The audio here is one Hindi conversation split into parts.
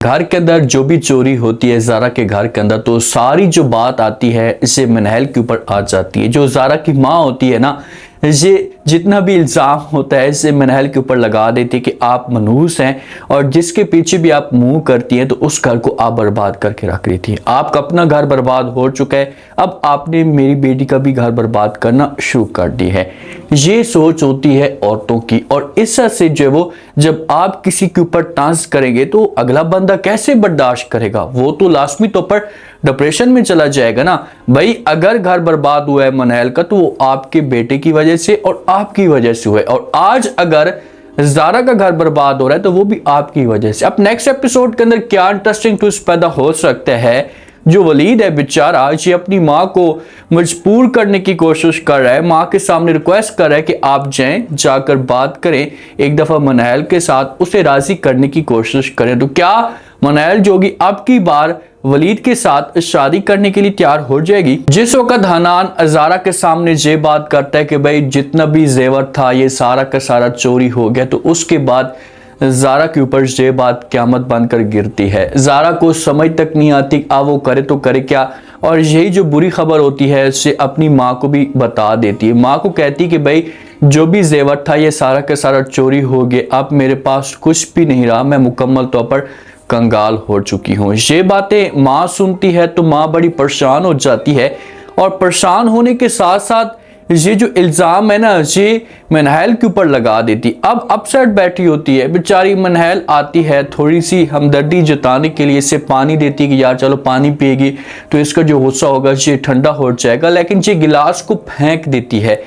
घर के अंदर जो भी चोरी होती है ज़ारा के घर के अंदर, तो सारी जो बात आती है इसे मनहल के ऊपर आ जाती है। जो ज़ारा की माँ होती है ना, ये जितना भी इल्ज़ाम होता है इसे मनहल के ऊपर लगा देती है कि आप मनहूस हैं और जिसके पीछे भी आप मुंह करती हैं तो उस घर को आप बर्बाद करके रख रही थी। आपका अपना घर बर्बाद हो चुका है, अब आपने मेरी बेटी का भी घर बर्बाद करना शुरू कर दी है। ये सोच होती है औरतों की, और इस से जो है वो जब आप किसी के ऊपर टांस करेंगे तो अगला बंदा कैसे बर्दाश्त करेगा? वो तो लाजमी तौर पर डिप्रेशन में चला जाएगा ना भाई। अगर घर बर्बाद हुआ है मनहल का तो वो आपके बेटे की वजह से और आपकी वजह से हुआ है, और आज अगर ज़ारा का घर बर्बाद हो रहा है तो वो भी आपकी वजह से। अब नेक्स्ट एपिसोड के अंदर क्या इंटरेस्टिंग ट्विस्ट पैदा हो सकता है। जो वलीद है बेचारा, ये अपनी माँ को मजबूर करने की कोशिश कर रहा है, माँ के सामने रिक्वेस्ट कर रहा है कि आप जाएं, जाकर बात करें एक दफ़ा मनहल के साथ, उसे राज़ी करने की कोशिश करें। तो क्या मनहल जोगी अब की बार वलीद के साथ शादी करने के लिए तैयार हो जाएगी? जिस वक्त हनान ज़ारा के सामने ये बात करता है कि भाई जितना भी जेवर था ये सारा का सारा चोरी हो गया, तो उसके बाद ज़ारा के ऊपर ये बात क़यामत बनकर गिरती है। ज़ारा को समझ तक नहीं आती अब वो करे तो करे क्या, और यही जो बुरी खबर होती है इससे अपनी माँ को भी बता देती है। माँ को कहती है कि भाई जो भी जेवर था ये सारा का सारा चोरी हो गया, अब मेरे पास कुछ भी नहीं रहा, मैं मुकम्मल तौर पर कंगाल हो चुकी हूँ। ये बातें माँ सुनती है तो माँ बड़ी परेशान हो जाती है, और परेशान होने के साथ साथ ये जो इल्ज़ाम है ना ये मनहल के ऊपर लगा देती। अब अपसेट बैठी होती है बेचारी। मनहल आती है थोड़ी सी हमदर्दी जताने के लिए, इसे पानी देती है कि यार चलो पानी पिएगी तो इसका जो गुस्सा होगा ये ठंडा हो जाएगा, लेकिन ये गिलास को फेंक देती है,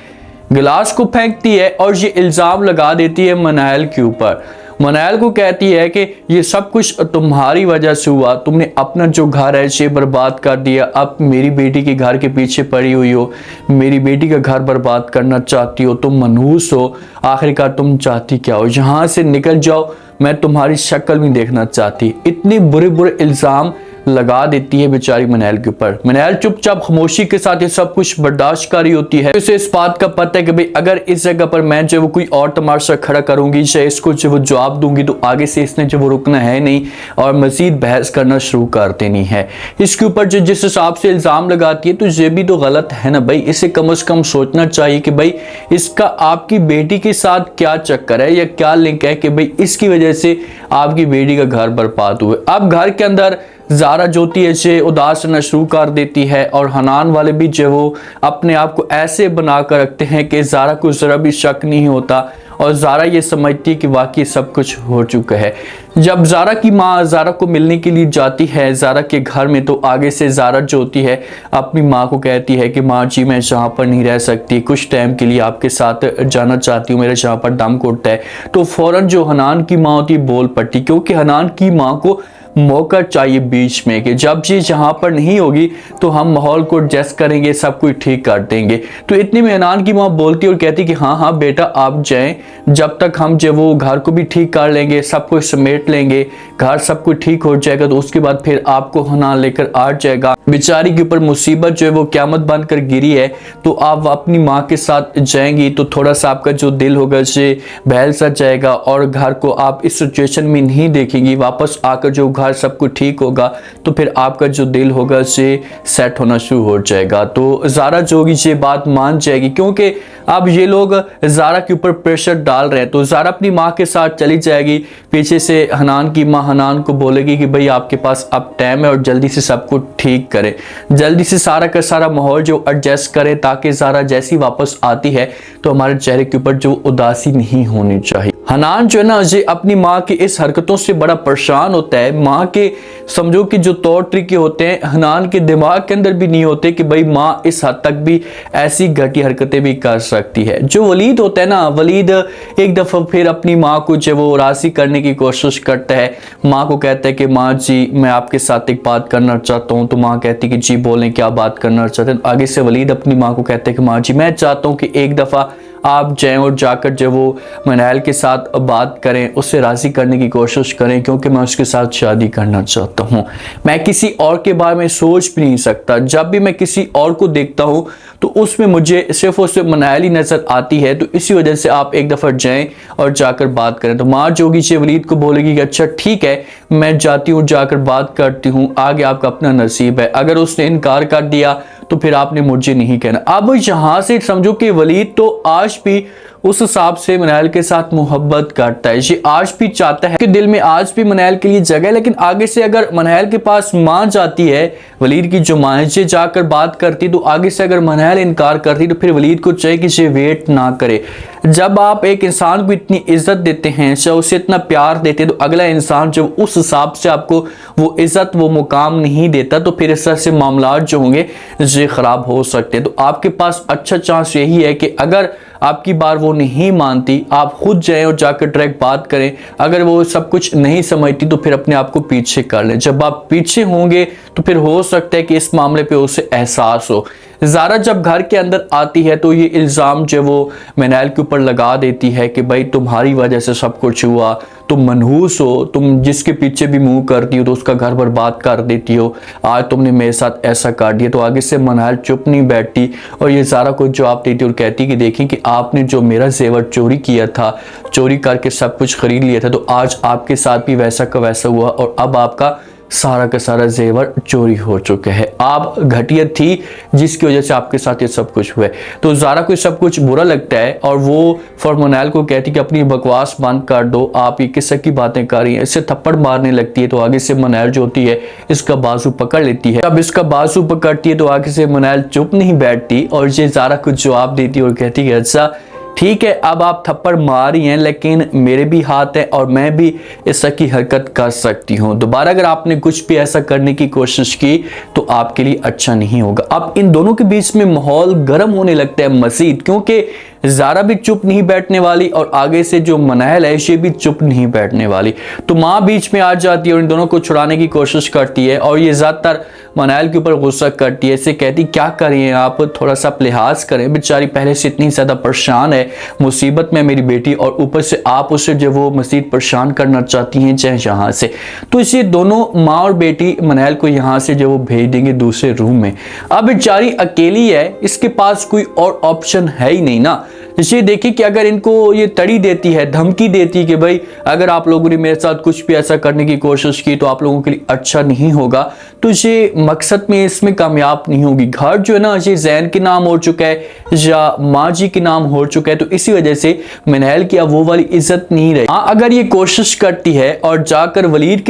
गिलास को फेंकती है और ये इल्ज़ाम लगा देती है मनहल के ऊपर। मनहल को कहती है कि ये सब कुछ तुम्हारी वजह से हुआ, तुमने अपना जो घर है ये बर्बाद कर दिया, अब मेरी बेटी के घर के पीछे पड़ी हुई हो, मेरी बेटी का घर बर्बाद करना चाहती हो, तुम मनहूस हो, आखिरकार तुम चाहती क्या हो? यहाँ से निकल जाओ, मैं तुम्हारी शक्ल भी देखना चाहती। इतने बुरे बुरे इल्ज़ाम लगा देती है बेचारी मनहल के ऊपर। मनहल चुपचाप खामोशी के साथ ये सब कुछ बर्दाश्त कर रही होती है। इसे इस बात का पता है कि भाई अगर इस जगह पर मैं जो वो कोई और तमाशा खड़ा करूंगी या इसको जो वो जवाब दूंगी तो आगे से इसने जो वो रुकना है नहीं और मजीद बहस करना शुरू कर देनी है। इसके ऊपर जो जिस हिसाब से इल्ज़ाम लगाती है तो ये भी तो गलत है ना भाई। इसे कम से कम सोचना चाहिए कि भाई इसका आपकी बेटी के साथ क्या चक्कर है या क्या लिंक है कि भाई इसकी वजह से आपकी बेटी का घर बर्बाद हुआ। अब घर के अंदर ज़ारा जोती है से उदास रहना शुरू कर देती है, और हनान वाले भी जो वो अपने आप को ऐसे बना कर रखते हैं कि ज़ारा को ज़रा भी शक नहीं होता, और ज़ारा ये समझती है कि वाकई सब कुछ हो चुका है। जब ज़ारा की माँ ज़ारा को मिलने के लिए जाती है ज़ारा के घर में, तो आगे से ज़ारा जो होती है अपनी माँ को कहती है कि माँ जी मैं यहाँ पर नहीं रह सकती, कुछ टाइम के लिए आपके साथ जाना चाहती हूँ, मेरे यहाँ पर दम घुटता है। तो फ़ौरन जो हनान की माँ होती है बोल पड़ती, क्योंकि हनान की माँ को मौका चाहिए बीच में कि जब चीज़ यहाँ पर नहीं होगी तो हम माहौल को एडजस्ट करेंगे, सब कुछ ठीक कर देंगे। तो इतने में हनान की माँ बोलती और कहती कि हाँ हाँ बेटा आप जाएं, जब तक हम जो वो घर को भी ठीक कर लेंगे, सब कुछ समेट लेंगे, घर सब कुछ ठीक हो जाएगा तो उसके बाद फिर आपको हनान लेकर आ जाएगा। बेचारी के ऊपर मुसीबत जो है वो क़यामत बनकर गिरी है, तो आप अपनी माँ के साथ जाएंगी तो थोड़ा सा आपका जो दिल होगा उसे बहल सा जाएगा, और घर को आप इस सिचुएशन में नहीं देखेंगी। वापस आकर जो घर सब कुछ ठीक होगा तो फिर आपका जो दिल होगा उसे सेट होना शुरू हो जाएगा। तो ज़ारा जो होगी ये बात मान जाएगी, क्योंकि अब ये लोग ज़ारा के ऊपर प्रेशर डाल रहे हैं। तो ज़ारा अपनी माँ के साथ चली जाएगी। पीछे से हनान की माँ हनान को बोलेगी कि भाई आपके पास अब टाइम है और जल्दी से सब कुछ ठीक करें, जल्दी से सारा का सारा माहौल जो एडजस्ट करें, ताकि ज़ारा जैसी वापस आती है तो हमारे चेहरे के ऊपर जो उदासी नहीं होनी चाहिए। हनान जो है ना ये अपनी माँ की इस हरकतों से बड़ा परेशान होता है। माँ के समझो कि जो तौर तरीके होते हैं हनान के दिमाग के अंदर भी नहीं होते कि भाई माँ इस हद तक भी ऐसी घटी हरकतें भी कर सकती है। जो वलीद होता है ना, वलीद एक दफ़ा फिर अपनी माँ को जो वो राज़ी करने की कोशिश करता है। माँ को कहता है कि माँ जी मैं आपके साथ एक बात करना चाहता हूँ। तो माँ कहती कि जी बोलें क्या बात करना चाहते हैं। आगे से वलीद अपनी माँ को कहते हैं कि माँ जी मैं चाहता हूँ कि एक दफ़ा आप जाएं और जाकर जब वो मनहल के साथ बात करें, उससे राज़ी करने की कोशिश करें, क्योंकि मैं उसके साथ शादी करना चाहता हूँ। मैं किसी और के बारे में सोच भी नहीं सकता। जब भी मैं किसी और को देखता हूँ तो उसमें मुझे सिर्फ और सिर्फ मनहल ही नज़र आती है। तो इसी वजह से आप एक दफ़ा जाएं और जाकर बात करें। तो माँ जो कि वलीद को बोलेगी कि अच्छा ठीक है, मैं जाती हूँ, जाकर बात करती हूँ, आगे आपका अपना नसीब है। अगर उसने इनकार कर दिया तो फिर आपने मुझे नहीं कहना। अब यहाँ से समझो कि वलीद तो आज भी उस हिसाब से मनहल के साथ मोहब्बत करता है। ये आज भी चाहता है कि दिल में आज भी मनहल के लिए जगह है। लेकिन आगे से अगर मनहल के पास माँ जाती है, वलीद की जो माँ है, ये जाकर बात करती, तो आगे से अगर मनहल इनकार करती तो फिर वलीद को चाहिए कि ये वेट ना करे। जब आप एक इंसान को इतनी इज्जत देते हैं, चाहे उसे इतना प्यार देते हैं, तो अगला इंसान जब उस हिसाब से आपको वो इज्जत, वो मुकाम नहीं देता, तो फिर इस तरह से मामला जो होंगे ये खराब हो सकते हैं। तो आपके पास अच्छा चांस यही है कि अगर आपकी बार वो नहीं मानती, आप खुद जाएं और जाकर डायरेक्ट बात करें। अगर वो सब कुछ नहीं समझती तो फिर अपने आप को पीछे कर लें। जब आप पीछे होंगे तो फिर हो सकता है कि इस मामले पे उसे एहसास हो। ज़ारा जब घर के अंदर आती है तो ये इल्ज़ाम जो वो मनहल के ऊपर लगा देती है कि भाई तुम्हारी वजह से सब कुछ हुआ, तुम मनहूस हो, तुम जिसके पीछे भी मुंह करती हो तो उसका घर बर्बाद कर देती हो, आज तुमने मेरे साथ ऐसा कर दिया। तो आगे से मनहल चुप नहीं बैठती और ये ज़ारा को जवाब देती और कहती कि देखिए कि आपने जो मेरा जेवर चोरी किया था, चोरी करके सब कुछ खरीद लिया था, तो आज आपके साथ भी वैसा का वैसा हुआ और अब आपका सारा का सारा जेवर चोरी हो चुका है। आप घटिया थी जिसकी वजह से आपके साथ ये सब कुछ हुआ है। तो ज़ारा को सब कुछ बुरा लगता है और वो मनहल को कहती कि अपनी बकवास बंद कर दो, आप ये किस की बातें कर रही हैं। इससे थप्पड़ मारने लगती है। तो आगे से मनहल जो होती है इसका बाजू पकड़ लेती है। जब इसका बाजू पकड़ती है तो आगे से मनहल चुप नहीं बैठती और ये ज़ारा को जवाब देती है और कहती है अच्छा ठीक है, अब आप थप्पड़ मार रही हैं लेकिन मेरे भी हाथ है और मैं भी इस की हरकत कर सकती हूँ। दोबारा अगर आपने कुछ भी ऐसा करने की कोशिश की तो आपके लिए अच्छा नहीं होगा। अब इन दोनों के बीच में माहौल गर्म होने लगता है मजीद, क्योंकि ज़ारा भी चुप नहीं बैठने वाली और आगे से जो मनहल है ये भी चुप नहीं बैठने वाली। तो माँ बीच में आ जाती है और इन दोनों को छुड़ाने की कोशिश करती है और ये ज़्यादातर मनहल के ऊपर गुस्सा करती है। इसे कहती क्या कर रही हैं आप, थोड़ा सा लिहाज करें, बेचारी पहले से इतनी ज़्यादा परेशान है, मुसीबत में मेरी बेटी, और ऊपर से आप उसे जो वो मज़ीद परेशान करना चाहती हैं चाहे यहाँ से। तो इसे दोनों माँ और बेटी मनहल को यहाँ से जो वो भेज देंगे दूसरे रूम में। अब बेचारी अकेली है, इसके पास कोई और ऑप्शन है ही नहीं ना। इसलिए देखिए कि अगर इनको ये तड़ी देती है, धमकी देती है कि भाई अगर आप लोगों ने मेरे साथ कुछ भी ऐसा करने की कोशिश की तो आप लोगों के लिए अच्छा नहीं होगा, तो ये मकसद में इसमें कामयाब नहीं होगी। घर जो है ना ये जैन के नाम हो चुका है या माँ जी के नाम हो चुका है, तो इसी वजह से मनहल की अब वो वाली इज्जत नहीं रही। हाँ, अगर ये कोशिश करती है और जाकर वलीद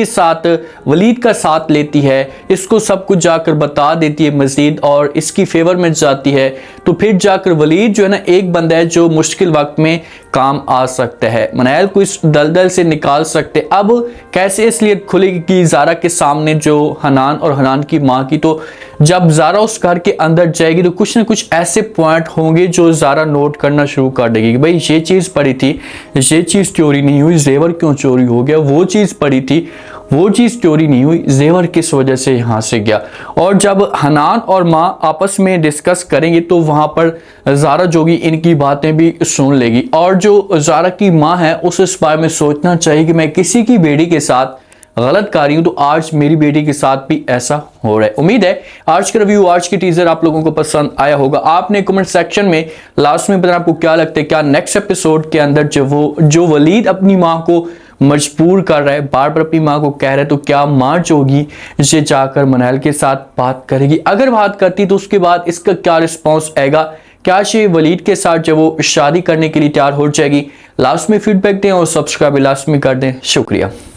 का साथ लेती है, इसको सब कुछ जाकर बता देती है मजीद और इसकी फेवर में जाती है, तो फिर जाकर वलीद जो है ना एक बंदा है जो मुश्किल वक्त में काम आ सकता है, मनहल को इस दलदल से निकाल सकते। अब कैसे इसलिए खुलेगी कि ज़ारा के सामने जो हनान और हनान की माँ की, तो जब ज़ारा उस घर के अंदर जाएगी तो कुछ ना कुछ ऐसे पॉइंट होंगे जो ज़ारा नोट करना शुरू कर देगी कि भाई ये चीज़ पड़ी थी, ये चीज़ चोरी नहीं हुई, जेवर क्यों चोरी हो गया, वो चीज़ पड़ी थी, वो चीज़ चोरी नहीं हुई, जेवर किस वजह से यहाँ से गया। और जब हनान और माँ आपस में डिस्कस करेंगे तो वहाँ पर ज़ारा जोगी इनकी बातें भी सुन लेगी और जो ज़ारा की माँ है उसे इस बारे में सोचना चाहिए कि मैं किसी की बेटी के साथ गलत कर रही हूँ तो आज मेरी बेटी के साथ भी ऐसा हो रहा है। उम्मीद है आज का रिव्यू, आज की टीजर आप लोगों को पसंद आया होगा। आपने कमेंट सेक्शन में लास्ट में बताना आपको क्या लगता है, क्या नेक्स्ट एपिसोड के अंदर जो वलीद अपनी माँ को मजबूर कर रहा है, बार बार अपनी माँ को कह रहा है, तो क्या माँ जोगी इसे जाकर मनहल के साथ बात करेगी? अगर बात करती तो उसके बाद इसका क्या रिस्पॉन्स आएगा? क्या ये वलीद के साथ जब वो शादी करने के लिए तैयार हो जाएगी? लास्ट में फीडबैक दें और सब्सक्राइब लास्ट में कर दें। शुक्रिया।